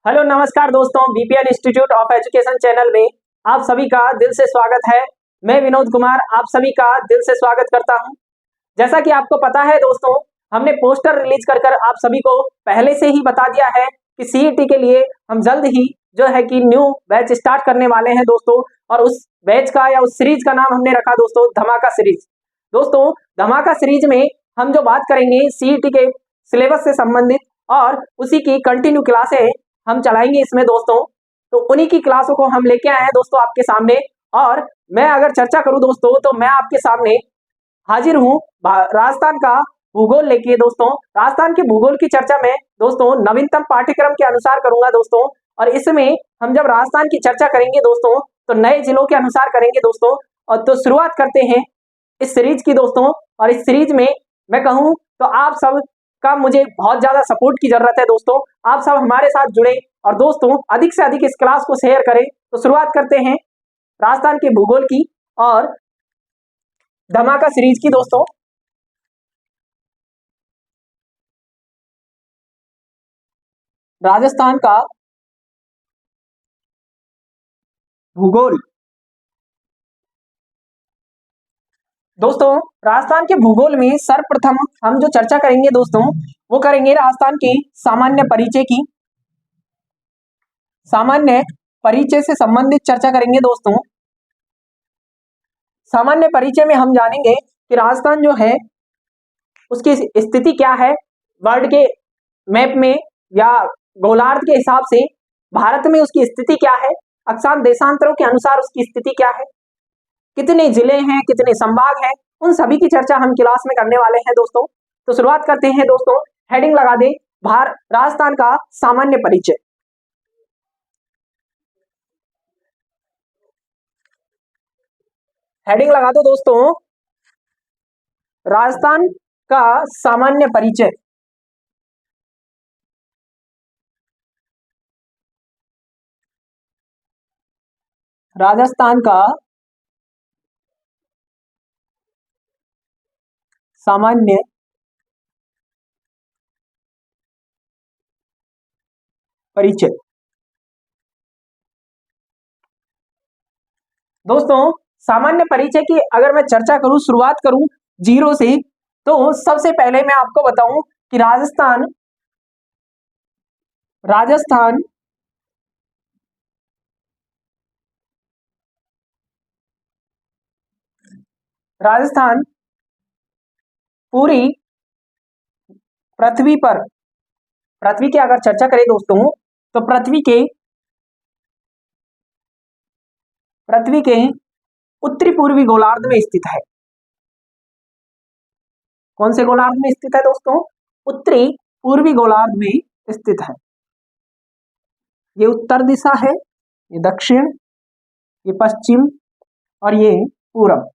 Hello नमस्कार दोस्तों, BPN institute of education channel में आप सभी का दिल से स्वागत है। मैं विनोद कुमार आप सभी का दिल से स्वागत करता हूं। जैसा कि आपको पता है दोस्तों, हमने पोस्टर रिलीज कर आप सभी को पहले से ही बता दिया है कि सीईटी के लिए हम जल्द ही जो है कि न्यू बैच स्टार्ट करने वाले हैं दोस्तों। और उस बैच का या उस सीरीज का नाम हमने रखा दोस्तों धमाका सीरीज। दोस्तों धमाका सीरीज में हम जो बात करेंगे सीईटी के सिलेबस से संबंधित और उसी की कंटिन्यू क्लासें हम चलाएंगे इसमें दोस्तों। तो उन्हीं की क्लासों को हम लेके आए हैं दोस्तों आपके सामने। और मैं अगर चर्चा करूं दोस्तों तो मैं आपके सामने हाजिर हूं राजस्थान का भूगोल लेके दोस्तों। राजस्थान के भूगोल की चर्चा में दोस्तों नवीनतम पाठ्यक्रम के अनुसार करूंगा दोस्तों। और इसमें हम जब राजस्थान की चर्चा करेंगे दोस्तों तो नए जिलों के अनुसार करेंगे दोस्तों। और तो शुरुआत करते हैं इस सीरीज की दोस्तों। और इस सीरीज में मैं कहूं तो आप सब का मुझे बहुत ज्यादा सपोर्ट की जरूरत है दोस्तों। आप सब हमारे साथ जुड़े और दोस्तों अधिक से अधिक इस क्लास को शेयर करें। तो शुरुआत करते हैं राजस्थान के भूगोल की और धमाका सीरीज की दोस्तों। राजस्थान का भूगोल दोस्तों। राजस्थान के भूगोल में सर्वप्रथम हम जो चर्चा करेंगे दोस्तों वो करेंगे राजस्थान के सामान्य परिचय की। सामान्य परिचय से संबंधित चर्चा करेंगे दोस्तों। सामान्य परिचय में हम जानेंगे कि राजस्थान जो है उसकी स्थिति क्या है वर्ल्ड के मैप में या गोलार्ध के हिसाब से भारत में उसकी स्थिति क्या है, अक्षांश देशांतरों के अनुसार उसकी स्थिति क्या है, कितने जिले हैं, कितने संभाग हैं, उन सभी की चर्चा हम क्लास में करने वाले हैं दोस्तों। तो शुरुआत करते हैं दोस्तों। हेडिंग लगा दें राजस्थान का सामान्य परिचय। हेडिंग लगा दो दोस्तों राजस्थान का सामान्य परिचय। राजस्थान का सामान्य परिचय। दोस्तों सामान्य परिचय की अगर मैं चर्चा करूं, शुरुआत करूं जीरो से, तो सबसे पहले मैं आपको बताऊं कि राजस्थान राजस्थान राजस्थान पूरी पृथ्वी पर, पृथ्वी की अगर चर्चा करें दोस्तों तो पृथ्वी के उत्तरी पूर्वी गोलार्ध में स्थित है। कौन से गोलार्ध में स्थित है दोस्तों? उत्तरी पूर्वी गोलार्ध में स्थित है। ये उत्तर दिशा है, ये दक्षिण, ये पश्चिम और ये पूरब।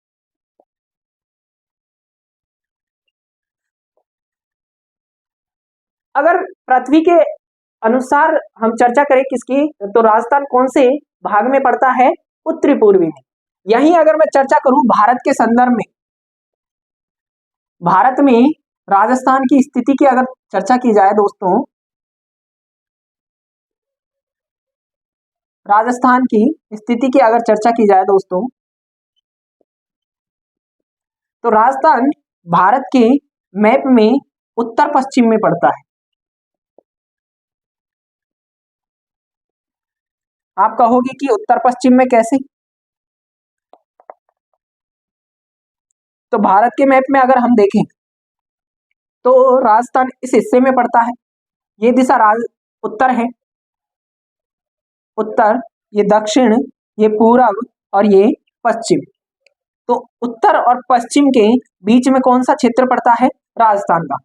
अगर पृथ्वी के अनुसार हम चर्चा करें किसकी, तो राजस्थान कौन से भाग में पड़ता है? उत्तरी पूर्वी में। यहीं अगर मैं चर्चा करूं भारत के संदर्भ में, भारत में राजस्थान की स्थिति की अगर चर्चा की जाए दोस्तों, राजस्थान की स्थिति की अगर चर्चा की जाए दोस्तों, तो राजस्थान भारत के मैप में उत्तर पश्चिम में पड़ता है। आप कहोगे कि उत्तर पश्चिम में कैसे? तो भारत के मैप में अगर हम देखें तो राजस्थान इस हिस्से में पड़ता है। ये दिशा उत्तर है, उत्तर, ये दक्षिण, ये पूरब और ये पश्चिम। तो उत्तर और पश्चिम के बीच में कौन सा क्षेत्र पड़ता है? राजस्थान का।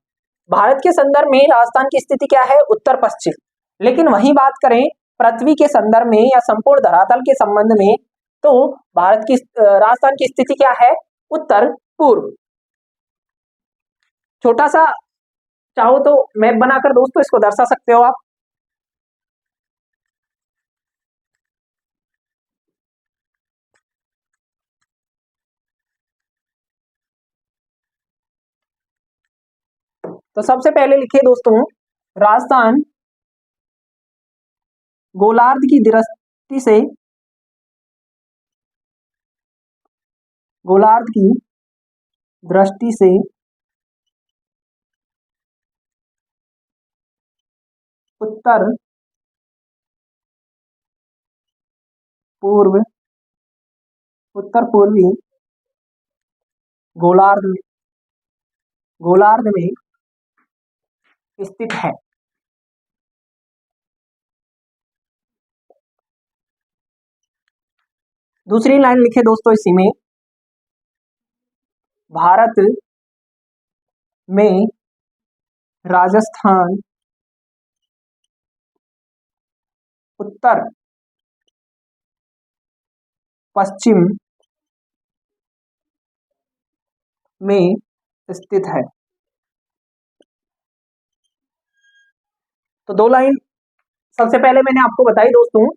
भारत के संदर्भ में राजस्थान की स्थिति क्या है? उत्तर पश्चिम। लेकिन वही बात करें पृथ्वी के संदर्भ में या संपूर्ण धरातल के संबंध में, तो भारत की राजस्थान की स्थिति क्या है? उत्तर पूर्व। छोटा सा चाहो तो मैप बनाकर दोस्तों इसको दर्शा सकते हो आप। तो सबसे पहले लिखिए दोस्तों राजस्थान गोलार्ध की दृष्टि से गोलार्ध की दृष्टि से उत्तर पूर्व उत्तर पूर्वी गोलार्ध में स्थित है। दूसरी लाइन लिखे दोस्तों इसी में, भारत में राजस्थान उत्तर पश्चिम में स्थित है। तो दो लाइन सबसे पहले मैंने आपको बताई दोस्तों,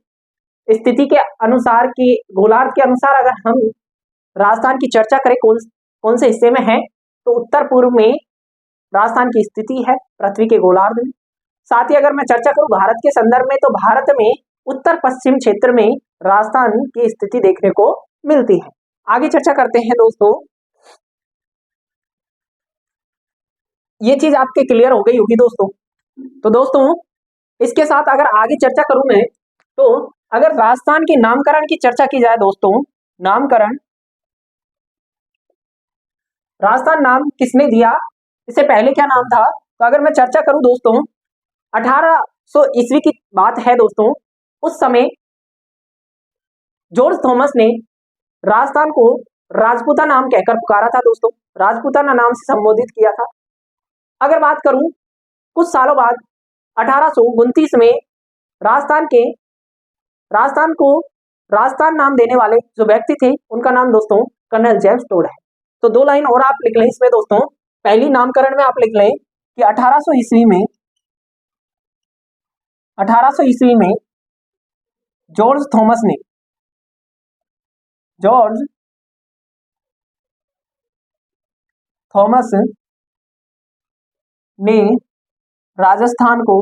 स्थिति के अनुसार कि गोलार्ध के अनुसार अगर हम राजस्थान की चर्चा करें कौन से हिस्से में है, तो उत्तर पूर्व में राजस्थान की स्थिति है पृथ्वी के गोलार्ध में। साथ ही अगर मैं चर्चा करूं भारत के संदर्भ में, तो भारत में उत्तर पश्चिम क्षेत्र में राजस्थान की स्थिति देखने को मिलती है। आगे चर्चा करते हैं दोस्तों, ये चीज आपके क्लियर हो गई होगी दोस्तों। तो दोस्तों इसके साथ अगर आगे चर्चा करूं मैं, तो अगर राजस्थान के नामकरण की चर्चा की जाए दोस्तों, नामकरण, राजस्थान नाम किसने दिया, इससे पहले क्या नाम था, तो अगर मैं चर्चा करूं दोस्तों 1800 ईस्वी की बात है दोस्तों। उस समय जॉर्ज थॉमस ने राजस्थान को राजपूता नाम कहकर पुकारा था दोस्तों, राजपूताना नाम से संबोधित किया था। अगर बात करूं कुछ सालों बाद 1829 में राजस्थान को राजस्थान नाम देने वाले जो व्यक्ति थे, उनका नाम दोस्तों कर्नल जेम्स टोड है। तो दो लाइन और आप लिख लें इसमें दोस्तों, पहली नामकरण में आप लिख लें कि 1800 ईस्वी में जॉर्ज थॉमस ने राजस्थान को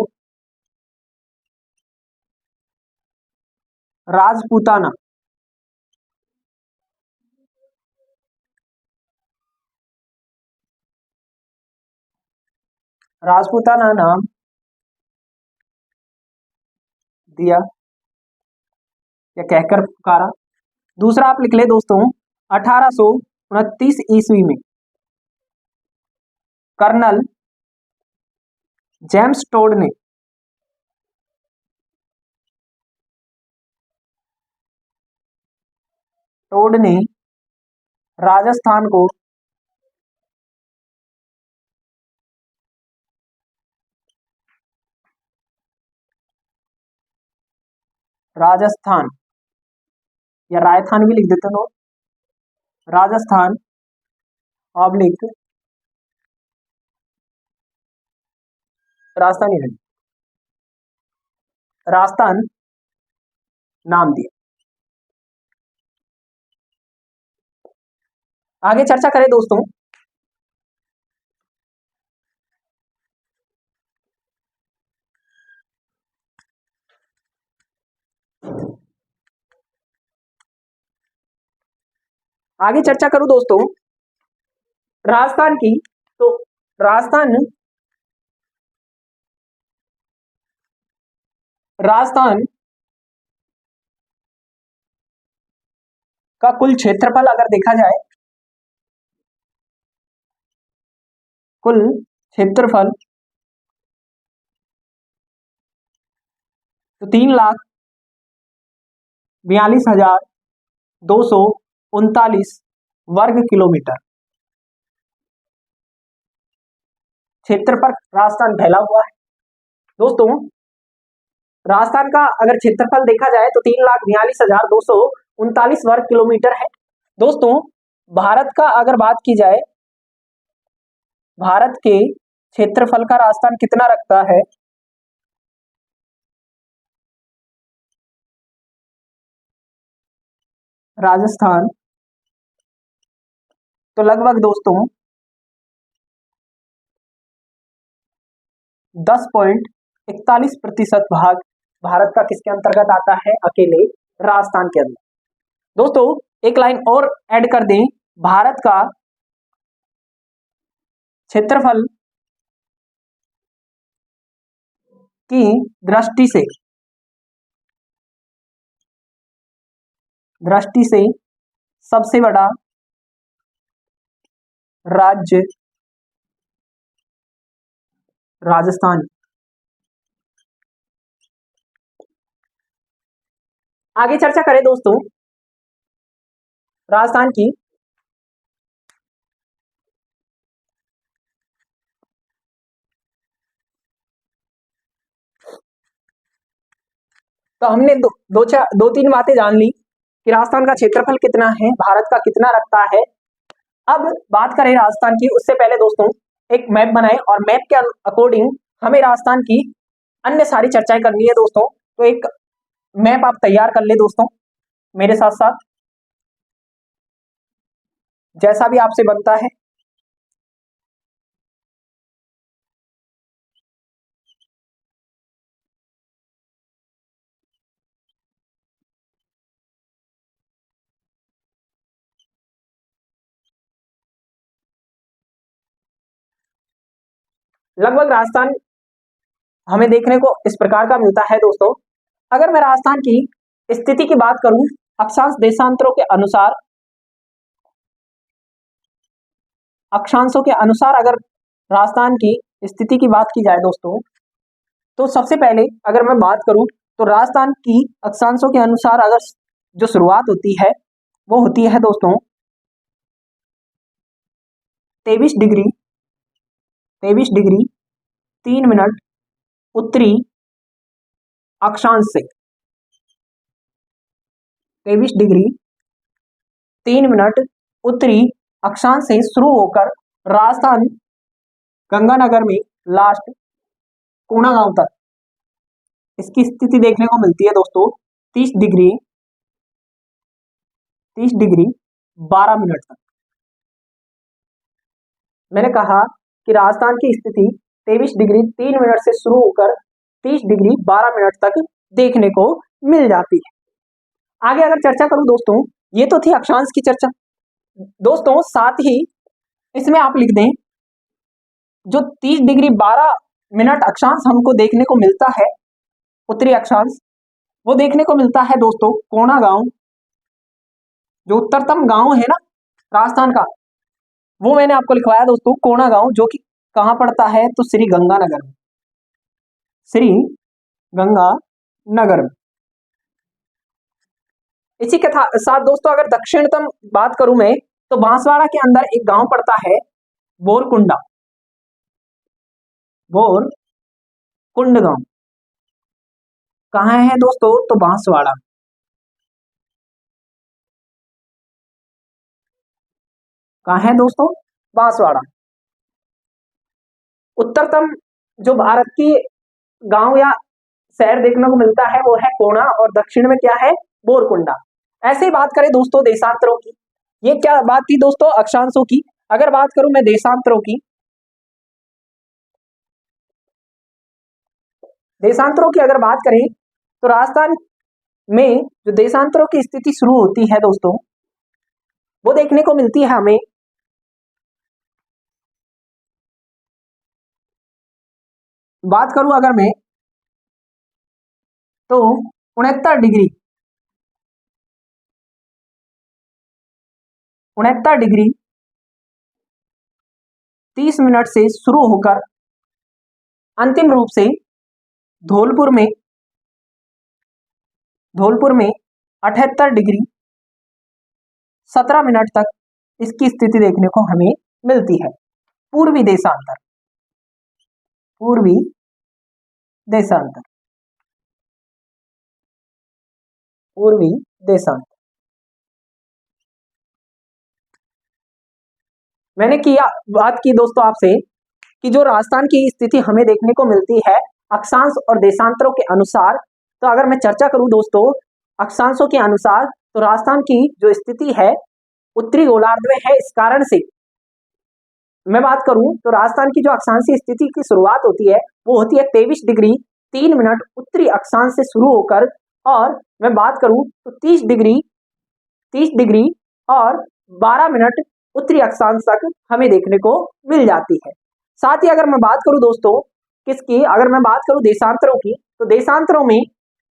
राजपूताना नाम दिया या कहकर पुकारा। दूसरा आप लिख ले दोस्तों 1829 ईस्वी में कर्नल जेम्स टोड ने राजस्थान को राजस्थान या राजस्थान भी लिख देते हो, राजस्थान ऑब्लिक राजस्थानी है, राजस्थान नाम दिया। आगे चर्चा करें दोस्तों, आगे चर्चा करूं दोस्तों राजस्थान की, तो राजस्थान का कुल क्षेत्रफल अगर देखा जाए, कुल क्षेत्रफल तो 3,42,239 वर्ग किलोमीटर क्षेत्र पर राजस्थान फैला हुआ है। दोस्तों राजस्थान का अगर क्षेत्रफल देखा जाए तो 3,42,239 वर्ग किलोमीटर है। दोस्तों भारत का अगर बात की जाए, भारत के क्षेत्रफल का राजस्थान कितना रखता है, राजस्थान तो लगभग दोस्तों 10.41% भाग भारत का किसके अंतर्गत आता है? अकेले राजस्थान के अंदर। दोस्तों एक लाइन और ऐड कर दें, भारत का क्षेत्रफल की दृष्टि से सबसे बड़ा राज्य राजस्थान। आगे चर्चा करें दोस्तों राजस्थान की, तो हमने दो तीन बातें जान ली कि राजस्थान का क्षेत्रफल कितना है, भारत का कितना रखता है। अब बात करें राजस्थान की, उससे पहले दोस्तों एक मैप बनाएं और मैप के अकॉर्डिंग हमें राजस्थान की अन्य सारी चर्चाएं करनी है दोस्तों। तो एक मैप आप तैयार कर ले दोस्तों मेरे साथ साथ, जैसा भी आपसे बनता है। लगभग राजस्थान हमें देखने को इस प्रकार का मिलता है दोस्तों। अगर मैं राजस्थान की स्थिति की बात करूं अक्षांश देशांतरों के अनुसार, अक्षांशों के अनुसार अगर राजस्थान की स्थिति की बात की जाए दोस्तों, तो सबसे पहले अगर मैं बात करूं तो राजस्थान की अक्षांशों के अनुसार अगर जो शुरुआत होती है वो होती है दोस्तों 23 डिग्री 3 मिनट उत्तरी अक्षांश से। 23 डिग्री 3 मिनट उत्तरी अक्षांश से शुरू होकर राजस्थान गंगानगर में लास्ट कोणागांव तक इसकी स्थिति देखने को मिलती है दोस्तों 30 डिग्री 12 मिनट तक। मैंने कहा कि राजस्थान की स्थिति 23 डिग्री 3 मिनट से शुरू होकर 30 डिग्री 12 मिनट तक देखने को मिल जाती है। आगे अगर चर्चा करूं दोस्तों, ये तो थी अक्षांश की चर्चा दोस्तों। साथ ही इसमें आप लिख दें जो 30 डिग्री 12 मिनट अक्षांश हमको देखने को मिलता है उत्तरी अक्षांश, वो देखने को मिलता है दोस्तों कोणागांव, जो उत्तरतम गांव है ना राजस्थान का, वो मैंने आपको लिखवाया दोस्तों कोणागांव, जो कि कहां पड़ता है तो श्री गंगानगर में, श्री गंगानगर में। इसी के साथ दोस्तों अगर दक्षिणतम बात करूं मैं तो बांसवाड़ा के अंदर एक गांव पड़ता है बोरकुंडा, बोरकुंड गांव कहाँ है दोस्तों तो बांसवाड़ा। कहाँ है दोस्तों बांसवाड़ा। उत्तरतम जो भारत की गांव या शहर देखने को मिलता है वो है कोणा और दक्षिण में क्या है बोरकुंडा। ऐसे ही बात करें दोस्तों देशांतरों की, ये क्या बात थी दोस्तों अक्षांशों की। अगर बात करूं मैं देशांतरों की, अगर बात करें तो राजस्थान में जो देशांतरों की स्थिति शुरू होती है दोस्तों वो देखने को मिलती है हमें बात करूं अगर मैं तो 69 डिग्री 30 मिनट से शुरू होकर अंतिम रूप से धौलपुर में 78 डिग्री 17 मिनट तक इसकी स्थिति देखने को हमें मिलती है। पूर्वी देशांतर मैंने बात की दोस्तों आपसे कि जो राजस्थान की स्थिति हमें देखने को मिलती है अक्षांश और देशांतरों के अनुसार। तो अगर मैं चर्चा करूं दोस्तों अक्षांशों के अनुसार तो राजस्थान की जो स्थिति है उत्तरी गोलार्ध में है। इस कारण से मैं बात करूं तो राजस्थान की जो अक्षांशीय स्थिति की शुरुआत होती है वो होती है 23 डिग्री 3 मिनट उत्तरी अक्षांश से शुरू होकर, और मैं बात करूं तो 30 डिग्री और 12 मिनट उत्तरी अक्षांश तक हमें देखने को मिल जाती है। साथ ही अगर मैं बात करूं दोस्तों किसकी, अगर मैं बात करूं देशांतरों की, तो देशांतरों में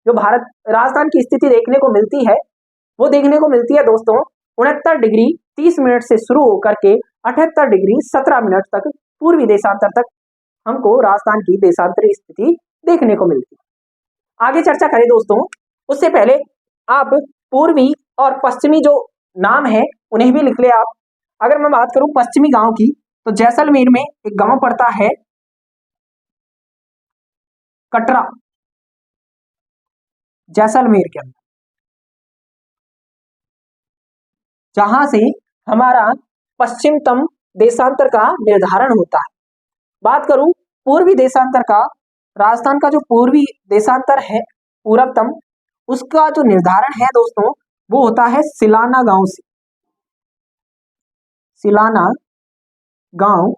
जो भारत राजस्थान की स्थिति देखने को मिलती है वो देखने को मिलती है दोस्तों 69 डिग्री 30 मिनट से शुरू होकर के 78 डिग्री 17 मिनट तक पूर्वी देशांतर तक हमको राजस्थान की देशांतरी स्थिति देखने को मिलती है। आगे चर्चा करें दोस्तों, उससे पहले आप पूर्वी और पश्चिमी जो नाम है उन्हें भी लिख ले आप। अगर मैं बात करूं पश्चिमी गांव की, तो जैसलमेर में एक गांव पड़ता है कटरा, जैसलमेर के अंदर, जहां से हमारा पश्चिमतम देशांतर का निर्धारण होता है। बात करूं पूर्वी देशांतर का, राजस्थान का जो पूर्वी देशांतर है पूर्वतम, उसका जो निर्धारण है दोस्तों वो होता है सिलाना गांव से, सिलाना गांव,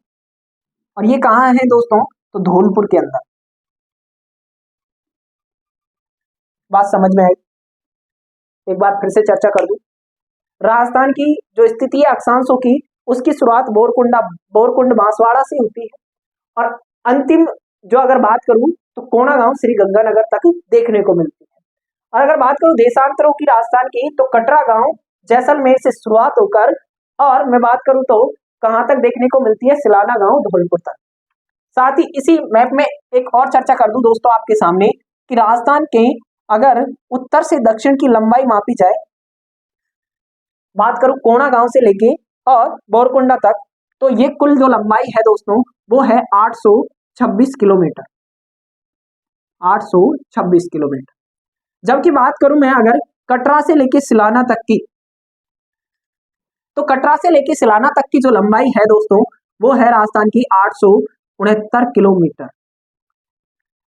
और ये कहाँ है दोस्तों, तो धौलपुर के अंदर। बात समझ में आई? एक बार फिर से चर्चा कर दूं, राजस्थान की जो स्थिति है अक्षांशों की, उसकी शुरुआत बोरकुंड बांसवाड़ा से होती है, और अंतिम जो अगर बात करूं तो कोणा गांव श्री गंगानगर तक देखने को मिलती है। और अगर बात करूं देशांतरों की राजस्थान की, तो कटरा गांव जैसलमेर से शुरुआत होकर, और मैं बात करूं तो कहां तक देखने को मिलती है, सिलाना गांव धौलपुर तक। साथ ही इसी मैप में एक और चर्चा कर दूं दोस्तों आपके सामने कि राजस्थान के अगर उत्तर से दक्षिण की लंबाई मापी जाए, बात करूं कोणा गांव से लेके और बोरकुंडा तक, तो ये कुल जो लंबाई है दोस्तों वो है 826 किलोमीटर, 826 किलोमीटर। जबकि बात करूं मैं अगर कटरा से लेके सिलाना तक की, तो कटरा से लेके सिलाना तक की जो लंबाई है दोस्तों वो है राजस्थान की 869 किलोमीटर।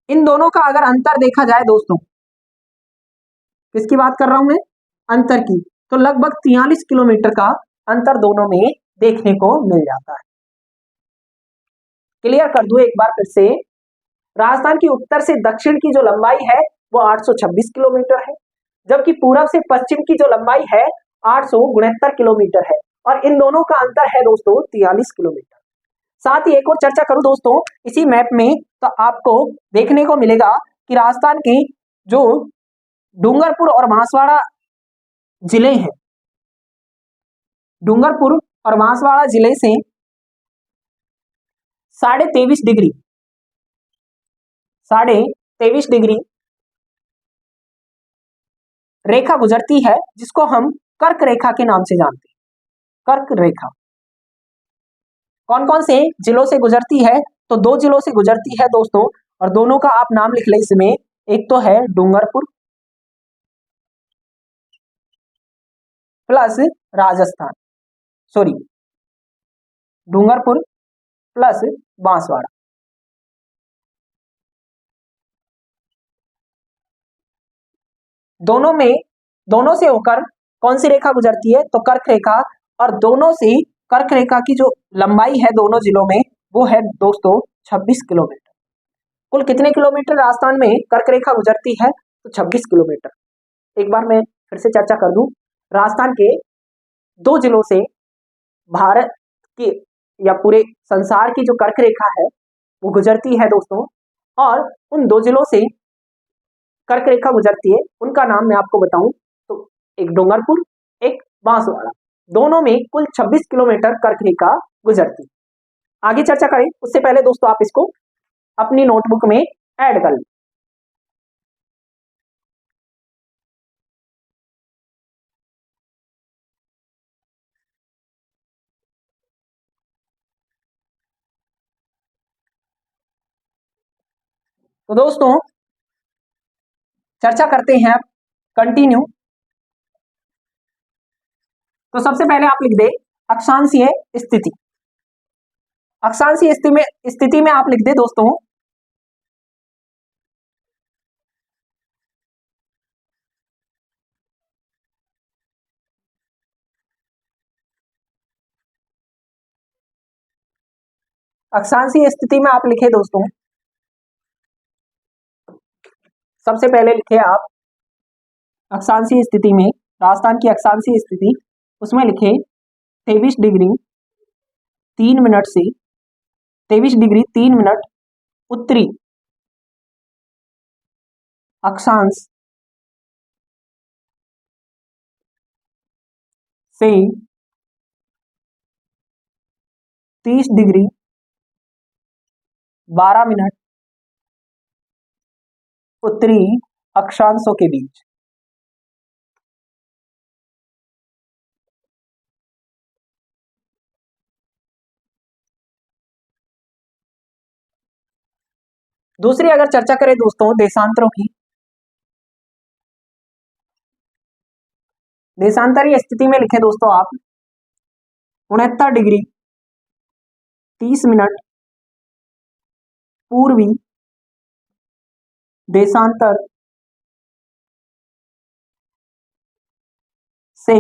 इन दोनों का अगर अंतर देखा जाए दोस्तों, किसकी बात कर रहा हूं मैं, अंतर की, तो लगभग 43 किलोमीटर का अंतर दोनों में देखने को मिल जाता है। क्लियर कर दूं एक बार फिर से, राजस्थान की उत्तर से दक्षिण की जो लंबाई है वो 826 किलोमीटर है, जबकि पूरब से पश्चिम की जो लंबाई है 869 किलोमीटर है, और इन दोनों का अंतर है दोस्तों 43 किलोमीटर। साथ ही एक और चर्चा करूं दोस्तों इसी मैप में, तो आपको देखने को मिलेगा कि राजस्थान के जो डूंगरपुर और बांसवाड़ा जिले हैं, डूंगरपुर और बांसवाड़ा जिले से 23.5 डिग्री 23.5 डिग्री रेखा गुजरती है, जिसको हम कर्क रेखा के नाम से जानते हैं। कर्क रेखा कौन कौन से जिलों से गुजरती है, तो 2 जिलों से गुजरती है दोस्तों, और दोनों का आप नाम लिख ले इसमें, एक तो है Dungarpur plus Rajasthan, sorry Dungarpur plus Banswara. दोनों से होकर कौन सी रेखा गुजरती है, तो कर्क रेखा, और दोनों से कर्क रेखा की जो लंबाई है दोनों जिलों में वो है दोस्तों 26 किलोमीटर। कुल कितने किलोमीटर राजस्थान में कर्क रेखा गुजरती है, तो 26 किलोमीटर। एक बार मैं फिर से चर्चा कर दूं, राजस्थान के 2 जिलों से भारत की या पूरे संसार की जो कर्क रेखा है वो गुजरती है दोस्तों, और उन 2 जिलों से कर्क रेखा गुजरती है, उनका नाम मैं आपको बताऊं तो एक डूंगरपुर एक बांसवाड़ा, दोनों में कुल 26 किलोमीटर कर्क रेखा गुजरती है। आगे चर्चा करें उससे पहले दोस्तों आप इसको अपनी नोटबुक में ऐड कर लें। तो दोस्तों चर्चा करते हैं अब कंटिन्यू। तो सबसे पहले आप लिख दे अक्षांशीय स्थिति। अक्षांशीय स्थिति में आप लिख दे दोस्तों अक्षांशीय स्थिति में आप लिखे दोस्तों सबसे पहले लिखे आप अक्षांशीय स्थिति में, राजस्थान की अक्षांशीय स्थिति, उसमें लिखे 23 डिग्री 3 मिनट से 23 डिग्री 3 मिनट उत्तरी अक्षांश से 30 डिग्री 12 मिनट उत्तरी अक्षांशों के बीच। दूसरी अगर चर्चा करें दोस्तों देशांतरों की, देशांतरीय स्थिति में लिखे दोस्तों आप 69 डिग्री 30 मिनट पूर्वी देशांतर से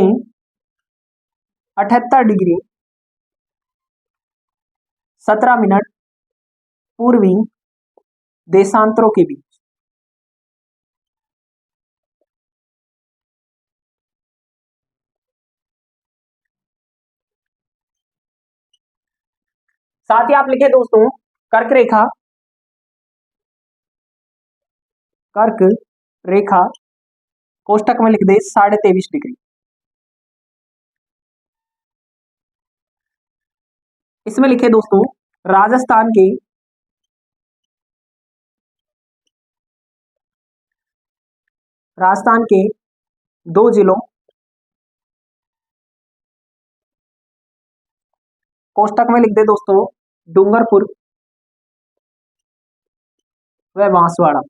78 डिग्री 17 मिनट पूर्वी देशांतरों के बीच। साथ ही आप लिखे दोस्तों कर्क रेखा, कर्क रेखा कोष्टक में लिख दे 23.5 डिग्री। इसमें लिखे दोस्तों राजस्थान के दो जिलों कोष्टक में लिख दे दोस्तों डूंगरपुर व बांसवाड़ा।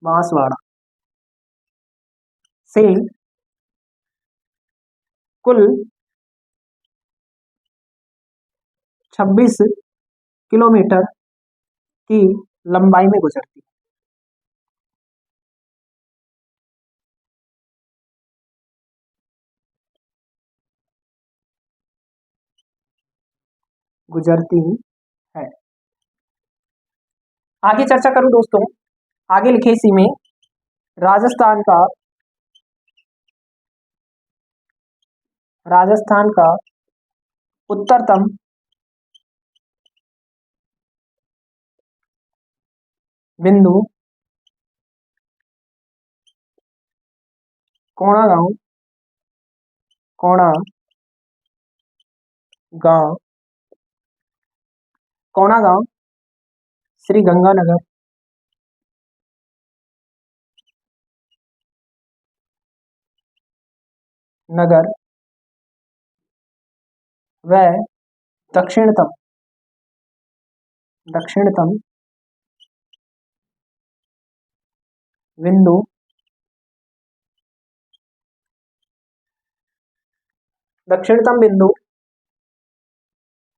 बांसवाड़ा से कुल 26 किलोमीटर की लंबाई में गुजरती है। गुजरती है। आगे चर्चा करूं दोस्तों, आगे लिखे इसी में राजस्थान का उत्तरतम बिंदु कोणागांव श्री गंगानगर नगर व दक्षिणतम बिंदु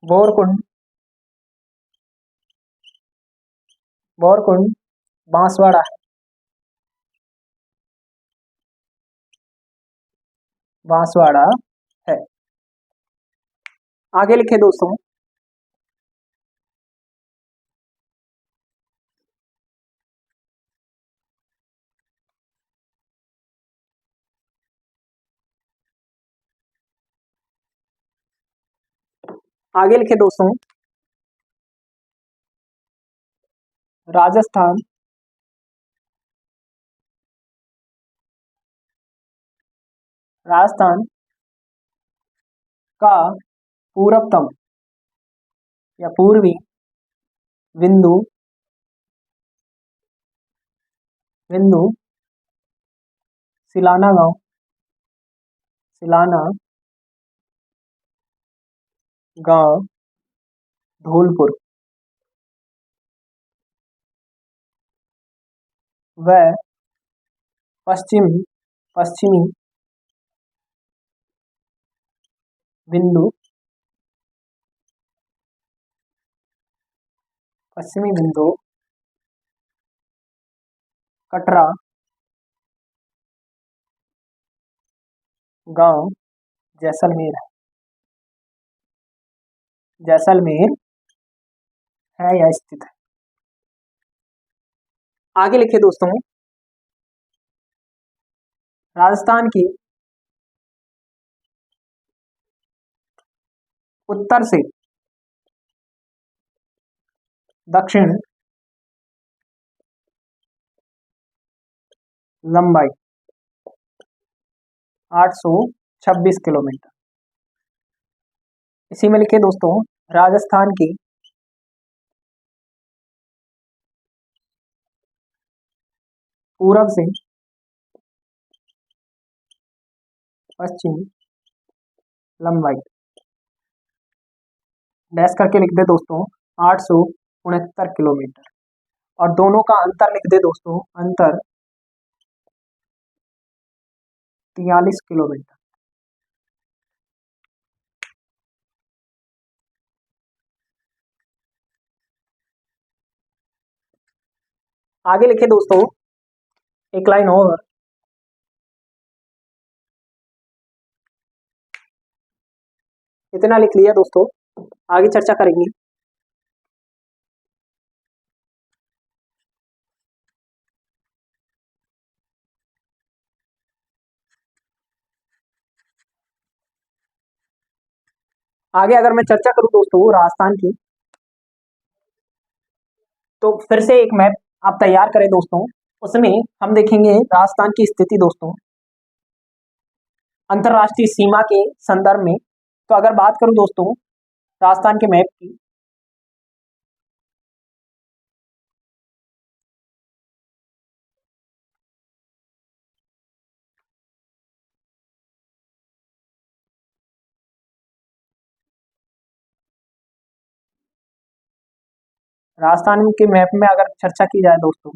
बोरकुंड बांसवाड़ा है। आगे लिखे दोस्तों राजस्थान का पूर्वतम या पूर्वी बिंदु सिलाना गांव धौलपुर व पश्चिमी बिंदु कटरा गांव जैसलमेर है या स्थित है। आगे लिखिए दोस्तों, राजस्थान की उत्तर से दक्षिण लंबाई 826 किलोमीटर। इसी में लिखिए दोस्तों, राजस्थान की पूरब से पश्चिम लंबाई डैश करके लिख दे दोस्तों 869 किलोमीटर, और दोनों का अंतर लिख दे दोस्तों, अंतर 43 किलोमीटर। आगे लिखिए दोस्तों, एक लाइन और, इतना लिख लिया दोस्तों, आगे चर्चा करेंगे। आगे अगर मैं चर्चा करूं दोस्तों राजस्थान की, तो फिर से एक मैप आप तैयार करें दोस्तों, उसमें हम देखेंगे राजस्थान की स्थिति दोस्तों अंतरराष्ट्रीय सीमा के संदर्भ में। तो अगर बात करूं दोस्तों राजस्थान के मैप की, राजस्थान के मैप में अगर चर्चा की जाए दोस्तों,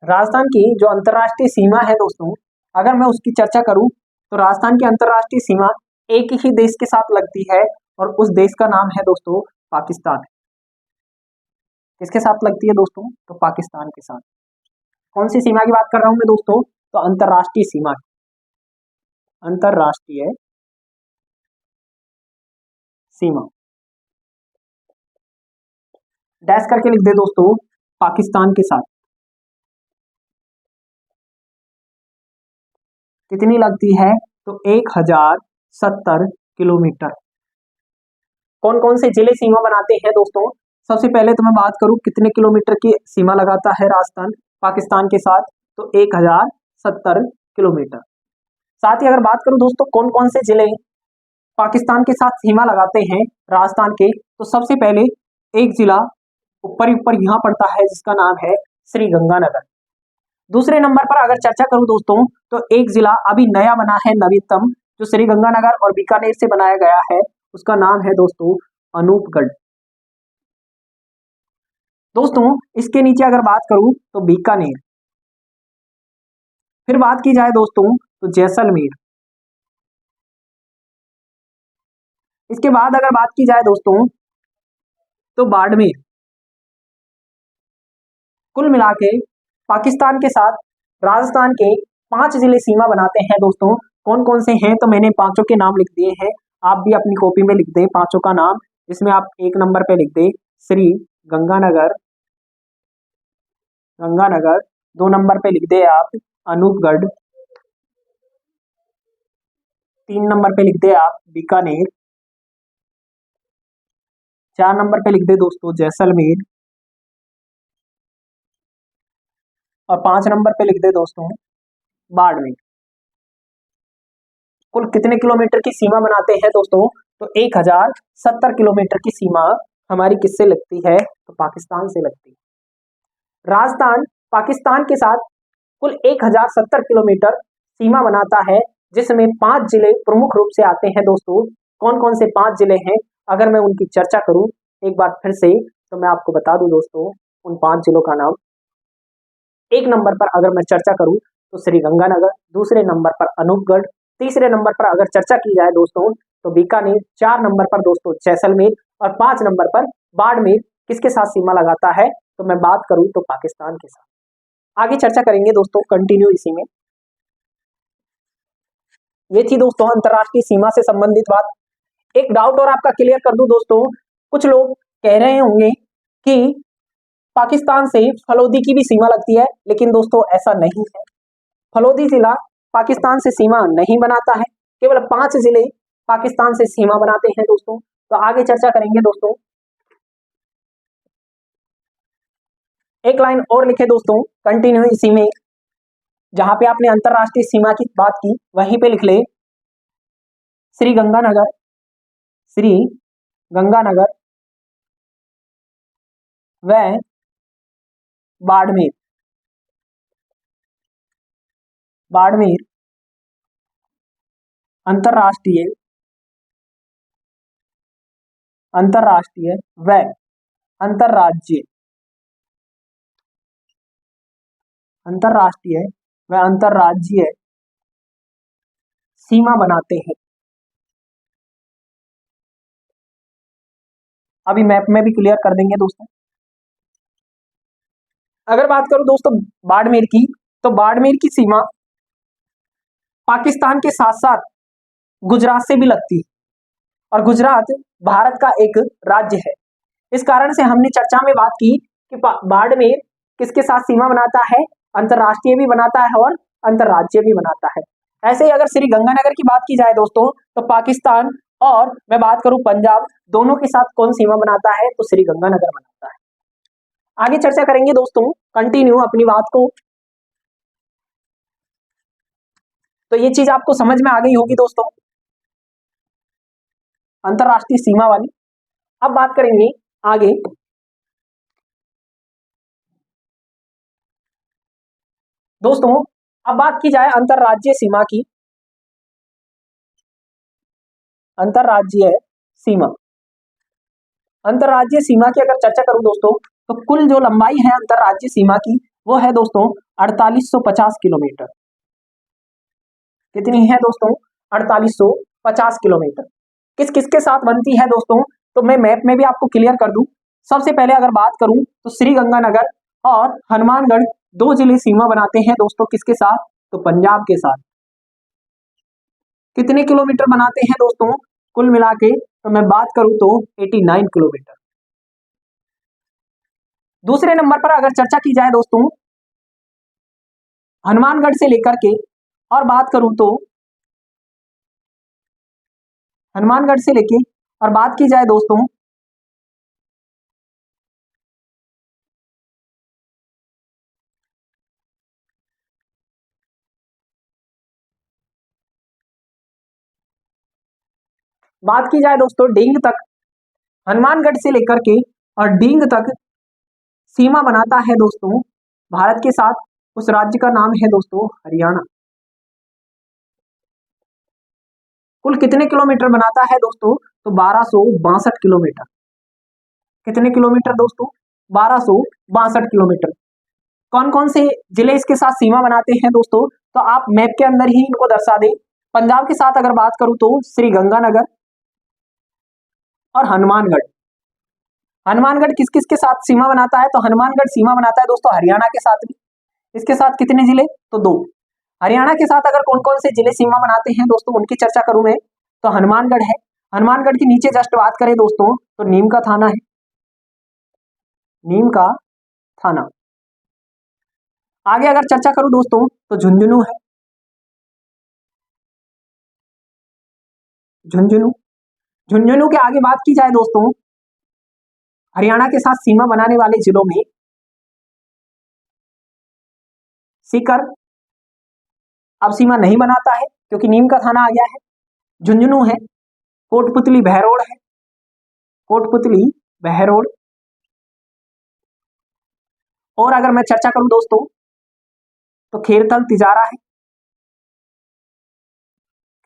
राजस्थान की जो अंतरराष्ट्रीय सीमा है दोस्तों, अगर मैं उसकी चर्चा करूं तो राजस्थान की अंतरराष्ट्रीय सीमा एक ही देश के साथ लगती है, और उस देश का नाम है दोस्तों पाकिस्तान। किसके साथ लगती है दोस्तों? तो पाकिस्तान के साथ। कौन सी सीमा की बात कर रहा हूं मैं दोस्तों? तो अंतरराष्ट्रीय सीमा, अंतरराष्ट्रीय सीमा डैश करके लिख दे दोस्तों, पाकिस्तान के साथ कितनी लगती है? तो 1070 किलोमीटर। कौन कौन से जिले सीमा बनाते हैं दोस्तों? सबसे पहले तो मैं बात करूं कितने किलोमीटर की सीमा लगाता है राजस्थान पाकिस्तान के साथ, तो 1070 किलोमीटर। साथ ही अगर बात करूं दोस्तों कौन कौन से जिले पाकिस्तान के साथ सीमा लगाते हैं राजस्थान के, तो सबसे पहले एक जिला ऊपर ऊपर यहाँ पड़ता है जिसका नाम है श्री गंगानगर। दूसरे नंबर पर अगर चर्चा करूं दोस्तों, तो एक जिला अभी नया बना है, नवीनतम, जो श्री गंगानगर और बीकानेर से बनाया गया है, उसका नाम है दोस्तों अनूपगढ़। दोस्तों इसके नीचे अगर बात करूं तो बीकानेर, फिर बात की जाए दोस्तों तो जैसलमेर, इसके बाद अगर बात की जाए दोस्तों तो बाड़मेर। कुल मिला के पाकिस्तान के साथ राजस्थान के 5 जिले सीमा बनाते हैं दोस्तों। कौन कौन से हैं? तो मैंने पांचों के नाम लिख दिए हैं, आप भी अपनी कॉपी में लिख दें पांचों का नाम। इसमें आप एक नंबर पे लिख दें श्री गंगानगर, गंगानगर। 2 नंबर पे लिख दे आप अनूपगढ़, 3 नंबर पे लिख दे आप बीकानेर, 4 नंबर पे लिख दे दोस्तों जैसलमेर, और 5 नंबर पे लिख दे दोस्तों बाड़मेर। कुल कितने किलोमीटर की सीमा बनाते हैं दोस्तों? तो 1070 किलोमीटर की सीमा हमारी किससे लगती है? तो पाकिस्तान से लगती है। राजस्थान पाकिस्तान के साथ कुल 1070 किलोमीटर सीमा बनाता है, जिसमें 5 जिले प्रमुख रूप से आते हैं दोस्तों। कौन कौन से 5 जिले हैं? अगर मैं उनकी चर्चा करूं एक बार फिर से, तो मैं आपको बता दूं दोस्तों उन 5 जिलों का नाम। एक नंबर पर अगर मैं चर्चा करूं तो श्री गंगानगर, दूसरे नंबर पर अनूपगढ़, तीसरे नंबर पर अगर चर्चा की जाए दोस्तों तो बीकानेर, 4 नंबर पर दोस्तों जैसलमेर, और 5 नंबर पर बाड़मेर। किसके साथ सीमा लगाता है? तो मैं बात करूं तो पाकिस्तान के साथ। आगे चर्चा करेंगे दोस्तों, कंटिन्यू इसी में। ये थी दोस्तों अंतरराष्ट्रीय सीमा से संबंधित बात। एक डाउट और आपका क्लियर कर दूं दोस्तों, कुछ लोग कह रहे होंगे कि पाकिस्तान से फलोदी की भी सीमा लगती है, लेकिन दोस्तों ऐसा नहीं है। फलोदी जिला पाकिस्तान से सीमा नहीं बनाता है, केवल 5 जिले पाकिस्तान से सीमा बनाते हैं दोस्तों। तो आगे चर्चा करेंगे दोस्तों। एक लाइन और लिखे दोस्तों, कंटिन्यू इसी में, जहां पे आपने अंतरराष्ट्रीय सीमा की बात की वहीं पे लिख ले श्री गंगानगर, श्री गंगानगर व बाड़मेर, बाड़मेर अंतरराष्ट्रीय, अंतरराष्ट्रीय व अंतरराज्यीय, अंतरराष्ट्रीय व अंतरराज्यीय सीमा बनाते हैं। अभी मैप में भी क्लियर कर देंगे दोस्तों। अगर बात करूं दोस्तों बाड़मेर की, तो बाड़मेर की सीमा पाकिस्तान के साथ साथ गुजरात से भी लगती है, और गुजरात भारत का एक राज्य है। इस कारण से हमने चर्चा में बात की कि बाड़मेर किसके साथ सीमा बनाता है, अंतरराष्ट्रीय भी बनाता है और अंतरराज्यीय भी बनाता है। ऐसे ही अगर श्री गंगानगर की बात की जाए दोस्तों, तो पाकिस्तान और मैं बात करूं पंजाब, दोनों के साथ कौन सीमा बनाता है, तो श्री गंगानगर बनाता है। आगे चर्चा करेंगे दोस्तों, कंटिन्यू अपनी बात को। तो ये चीज आपको समझ में आ गई होगी दोस्तों, अंतरराष्ट्रीय सीमा वाली। अब बात करेंगे आगे। दोस्तों अब बात की जाए अंतरराज्यीय सीमा की, अंतरराज्यीय सीमा, अंतरराज्यीय सीमा की अगर चर्चा करूं दोस्तों, तो कुल जो लंबाई है अंतरराज्यीय सीमा की वो है दोस्तों 4850 किलोमीटर। कितनी है दोस्तों? 4850 किलोमीटर। किस किस के साथ बनती है दोस्तों, तो मैं मैप में भी आपको क्लियर कर दूं। सबसे पहले अगर बात करूं तो श्री गंगानगर और हनुमानगढ़ 2 जिले सीमा बनाते हैं दोस्तों, किसके साथ, तो पंजाब के साथ। कितने किलोमीटर बनाते हैं दोस्तों कुल मिला के, तो मैं बात करूं तो 89 किलोमीटर। दूसरे नंबर पर अगर चर्चा की जाए दोस्तों हनुमानगढ़ से लेकर के, और बात करूं तो हनुमानगढ़ से लेके और बात की जाए दोस्तों बात की जाए दोस्तों डींग तक, हनुमानगढ़ से लेकर के और डींग तक सीमा बनाता है दोस्तों भारत के साथ। उस राज्य का नाम है दोस्तों हरियाणा। कुल कितने किलोमीटर बनाता है दोस्तों, तो 1262 किलोमीटर। कितने किलोमीटर दोस्तों? 1262 किलोमीटर। कौन कौन से जिले इसके साथ सीमा बनाते हैं दोस्तों, तो आप मैप के अंदर ही इनको दर्शा दें। पंजाब के साथ अगर बात करूं तो श्री गंगानगर और हनुमानगढ़। हनुमानगढ़ किस किस के साथ सीमा बनाता है, तो हनुमानगढ़ सीमा बनाता है दोस्तों हरियाणा के साथ भी। इसके साथ कितने जिले, तो 2। हरियाणा के साथ अगर कौन कौन से जिले सीमा बनाते हैं दोस्तों उनकी चर्चा करूं मैं, तो हनुमानगढ़ है। हनुमानगढ़ के नीचे जस्ट बात करें दोस्तों तो नीम का थाना है, नीम का थाना। आगे अगर चर्चा करूं दोस्तों तो झुंझुनू है, झुंझुनू। झुंझुनू के आगे बात की जाए दोस्तों हरियाणा के साथ सीमा बनाने वाले जिलों में सीकर अब सीमा नहीं बनाता है क्योंकि नीम का थाना आ गया है। झुंझुनू है, कोटपुतली बहरोड है, कोटपुतली बहरोड। और अगर मैं चर्चा करूं दोस्तों तो खेरथल तिजारा है,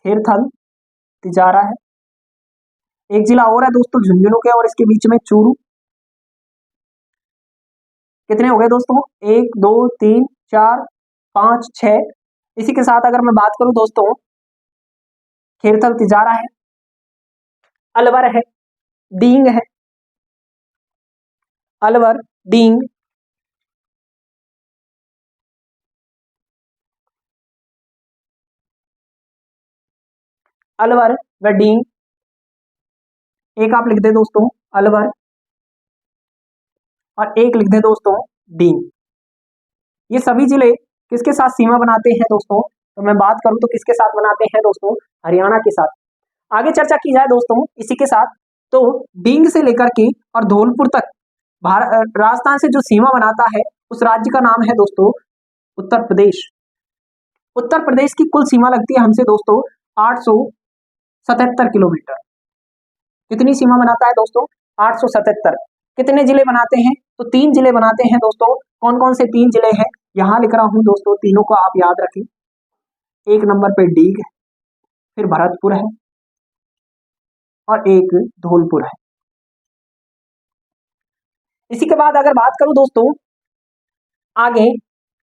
खेरथल तिजारा है। एक जिला और है दोस्तों झुंझुनू के और इसके बीच में चूरू। कितने हो गए दोस्तों? 1 2 3 4 5 6। इसी के साथ अगर मैं बात करूं दोस्तों खेरथल तिजारा है, अलवर है, डींग है, अलवर, डींग, अलवर व डींग। एक आप लिख दे दोस्तों अलवर और एक लिख दे दोस्तों डींग। ये सभी जिले किसके साथ सीमा बनाते हैं दोस्तों? तो मैं बात करूं तो किसके साथ बनाते हैं दोस्तों? हरियाणा के साथ। आगे चर्चा की जाए दोस्तों इसी के साथ, तो डींग से लेकर के और धौलपुर तक राजस्थान से जो सीमा बनाता है उस राज्य का नाम है दोस्तों उत्तर प्रदेश। उत्तर प्रदेश की कुल सीमा लगती है हमसे दोस्तों 877 किलोमीटर। कितनी सीमा बनाता है दोस्तों? 877। कितने जिले बनाते हैं? तो 3 जिले बनाते हैं दोस्तों। कौन कौन से 3 जिले हैं? यहां लिख रहा हूं दोस्तों, तीनों को आप याद रखें। एक नंबर पे डीग है, फिर भरतपुर है और एक धौलपुर है। इसी के बाद अगर बात करूं दोस्तों आगे,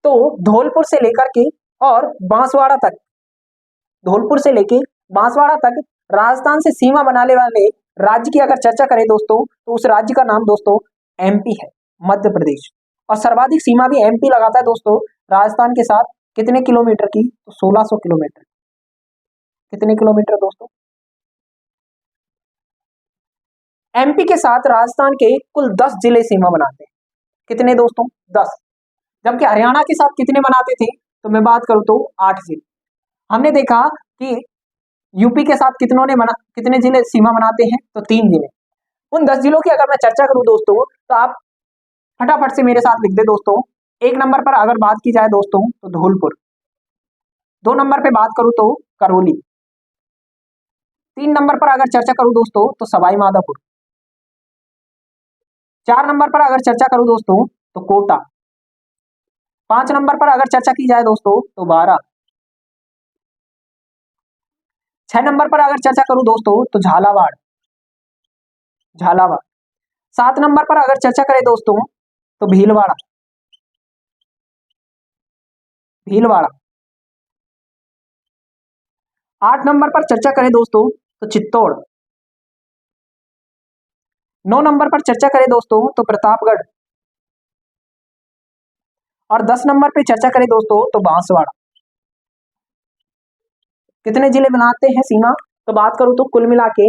तो धौलपुर से लेकर के और बांसवाड़ा तक, धौलपुर से लेके बांसवाड़ा तक राजस्थान से सीमा बनाने वाले राज्य की अगर चर्चा करें दोस्तों तो उस राज्य का नाम दोस्तों एमपी है, मध्य प्रदेश। और सर्वाधिक सीमा भी एमपी लगाता है दोस्तों राजस्थान के साथ। कितने किलोमीटर की? तो 1600 किलोमीटर। कितने किलोमीटर दोस्तों? एमपी के साथ राजस्थान के कुल 10 जिले सीमा बनाते हैं। कितने दोस्तों? 10। जबकि हरियाणा के साथ कितने बनाते थे? तो मैं बात करूं तो 8 जिले। हमने देखा कि यूपी के साथ कितने जिले सीमा बनाते हैं? तो 3 जिले। उन 10 जिलों की अगर मैं चर्चा करूं दोस्तों तो आप फटाफट से मेरे साथ लिख दे दोस्तों। एक नंबर पर अगर बात की जाए दोस्तों तो धौलपुर। 2 नंबर पे बात करूं तो करौली। 3 नंबर पर अगर चर्चा करूं दोस्तों तो सवाई माधोपुर। 4 नंबर पर अगर चर्चा करूं दोस्तों तो कोटा। 5 नंबर पर अगर चर्चा की जाए दोस्तों तो बारां। 6 नंबर पर अगर चर्चा करूं दोस्तों तो झालावाड़। 7 नंबर पर अगर चर्चा करें दोस्तों तो भीलवाड़ा। 8 नंबर पर चर्चा करें दोस्तों तो चित्तौड़। 9 नंबर पर चर्चा करें दोस्तों तो प्रतापगढ़। और 10 नंबर पे चर्चा करें दोस्तों तो बांसवाड़ा। कितने जिले बनाते हैं सीमा? तो बात करूं तो कुल मिला के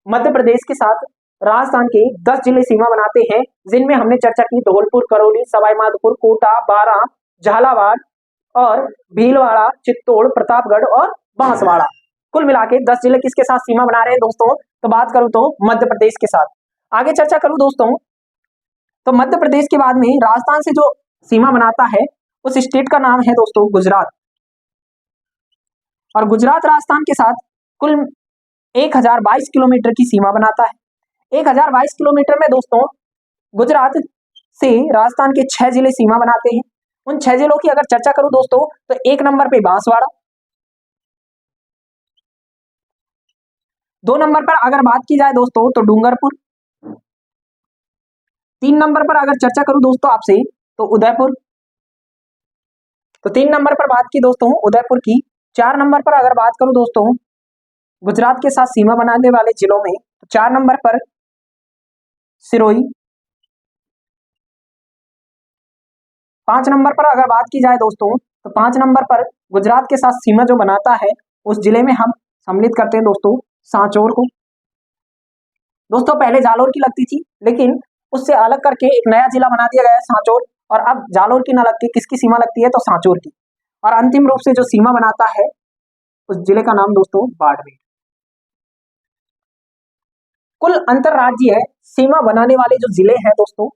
मध्य प्रदेश के साथ राजस्थान के 10 जिले सीमा बनाते हैं, जिनमें हमने चर्चा की धौलपुर, करौली, सवाई माधोपुर, कोटा, बारां, झालावाड़ और भीलवाड़ा, चित्तौड़, प्रतापगढ़ और बांसवाड़ा। कुल मिला के 10 जिले किसके साथ सीमा बना रहे हैं दोस्तों? तो बात करूं तो मध्य प्रदेश के साथ। आगे चर्चा करूं दोस्तों तो मध्य प्रदेश के बाद में राजस्थान से जो सीमा बनाता है उस स्टेट का नाम है दोस्तों गुजरात। और गुजरात राजस्थान के साथ कुल 1022 किलोमीटर की सीमा बनाता है। 1022 किलोमीटर में दोस्तों गुजरात से राजस्थान के 6 जिले सीमा बनाते हैं। उन 6 जिलों की अगर चर्चा करूं दोस्तों तो 1 नंबर पे बांसवाड़ा। 2 नंबर पर अगर बात की जाए दोस्तों तो डूंगरपुर। 3 नंबर पर अगर चर्चा करूं दोस्तों आपसे तो उदयपुर। तो 3 नंबर पर बात की दोस्तों उदयपुर की। 4 नंबर पर अगर बात करूं दोस्तों गुजरात के साथ सीमा बनाने वाले जिलों में, तो 4 नंबर पर सिरोही। 5 नंबर पर अगर बात की जाए दोस्तों तो 5 नंबर पर गुजरात के साथ सीमा जो बनाता है उस जिले में हम सम्मिलित करते हैं दोस्तों सांचौर को। दोस्तों पहले जालोर की लगती थी, लेकिन उससे अलग करके एक नया जिला बना दिया गया है सांचौर, और अब जालोर की ना लगती, किसकी सीमा लगती है? तो सांचौर की। और अंतिम रूप से जो सीमा बनाता है उस जिले का नाम दोस्तों बाड़मेर। कुल अंतरराज्यीय सीमा बनाने वाले जो जिले हैं दोस्तों,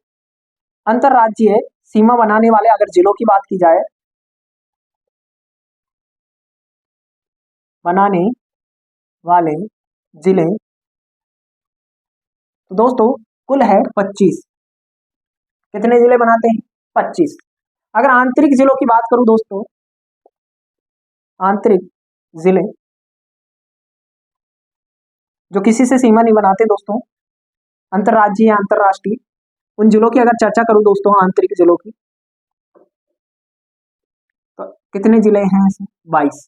अंतरराज्यीय सीमा बनाने वाले अगर जिलों की बात की जाए, बनाने वाले जिले, तो दोस्तों कुल है 25। कितने जिले बनाते हैं? 25। अगर आंतरिक जिलों की बात करूं दोस्तों, आंतरिक जिले जो किसी से सीमा नहीं बनाते दोस्तों, अंतरराज्यीय या अंतरराष्ट्रीय, उन जिलों की अगर चर्चा करूं दोस्तों आंतरिक जिलों की, तो कितने जिले हैं? 22।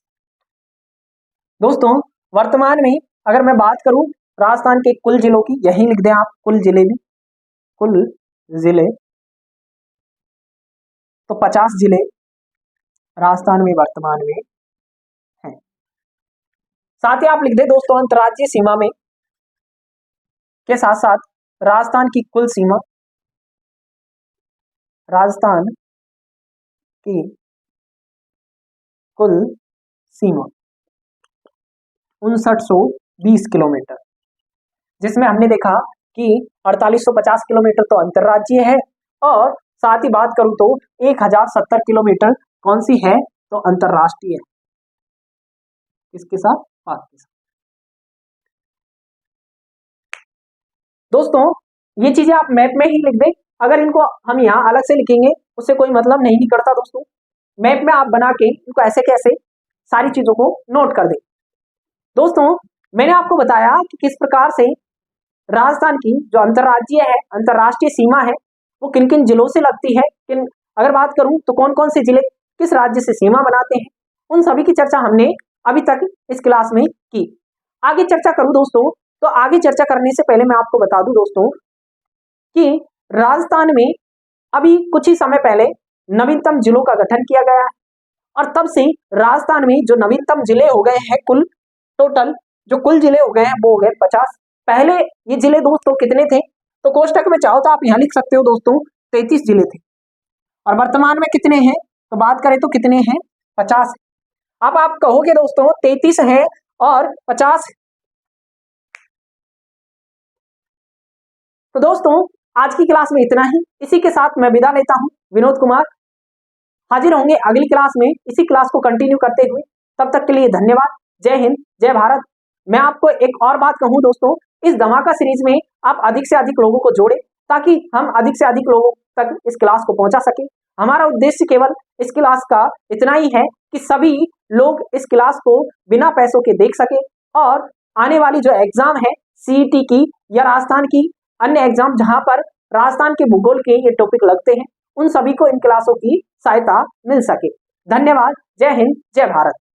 दोस्तों वर्तमान में अगर मैं बात करूं राजस्थान के कुल जिलों की, यही लिख दें आप कुल जिले भी, कुल जिले, तो 50 जिले राजस्थान में वर्तमान में हैं। साथ ही आप लिख दे दोस्तों अंतर्राज्यीय सीमा में के साथ साथ राजस्थान की कुल सीमा, राजस्थान की कुल सीमा 5920 किलोमीटर, जिसमें हमने देखा कि 4850 किलोमीटर तो अंतर्राज्यीय है और साथ ही बात करूं तो 1070 किलोमीटर कौन सी है, तो अंतर्राष्ट्रीय है। इसके साथ भारत के साथ। दोस्तों ये चीजें आप मैप में ही लिख दें, अगर इनको हम यहाँ अलग से लिखेंगे उससे कोई मतलब नहीं करता दोस्तों। मैप में आप बना के इनको ऐसे कैसे सारी चीजों को नोट कर दें। दोस्तों मैंने आपको बताया कि किस प्रकार से राजस्थान की जो अंतर्राज्यीय है, अंतर्राष्ट्रीय सीमा है, वो किन किन जिलों से लगती है, किन अगर बात करूं तो कौन कौन से जिले किस राज्य से सीमा बनाते हैं, उन सभी की चर्चा हमने अभी तक इस क्लास में की। आगे चर्चा करूं दोस्तों, तो आगे चर्चा करने से पहले मैं आपको बता दूं दोस्तों कि राजस्थान में अभी कुछ ही समय पहले नवीनतम जिलों का गठन किया गया है और तब से राजस्थान में जो नवीनतम जिले हो गए हैं, कुल टोटल जो कुल जिले हो गए हैं वो हो गए 50। पहले ये जिले दोस्तों कितने थे, तो कोष्टक में चाहो तो आप यहां लिख सकते हो दोस्तों 33 जिले थे और वर्तमान में कितने हैं, तो बात करें तो कितने हैं, 50। अब आप कहोगे दोस्तों 33 है और 50, तो दोस्तों आज की क्लास में इतना ही। इसी के साथ मैं विदा लेता हूं, विनोद कुमार। हाजिर होंगे अगली क्लास में इसी क्लास को कंटिन्यू करते हुए। तब तक के लिए धन्यवाद। जय हिंद, जय भारत। मैं आपको एक और बात कहूं दोस्तों, इस धमाका सीरीज में आप अधिक से अधिक लोगों को जोड़ें ताकि हम अधिक से अधिक लोगों तक इस क्लास को पहुंचा सके। हमारा उद्देश्य केवल इस क्लास का इतना ही है कि सभी लोग इस क्लास को बिना पैसों के देख सके और आने वाली जो एग्जाम है सीईटी की या राजस्थान की अन्य एग्जाम जहां पर राजस्थान के भूगोल के ये टॉपिक लगते हैं, उन सभी को इन क्लासों की सहायता मिल सके। धन्यवाद। जय हिंद, जय भारत।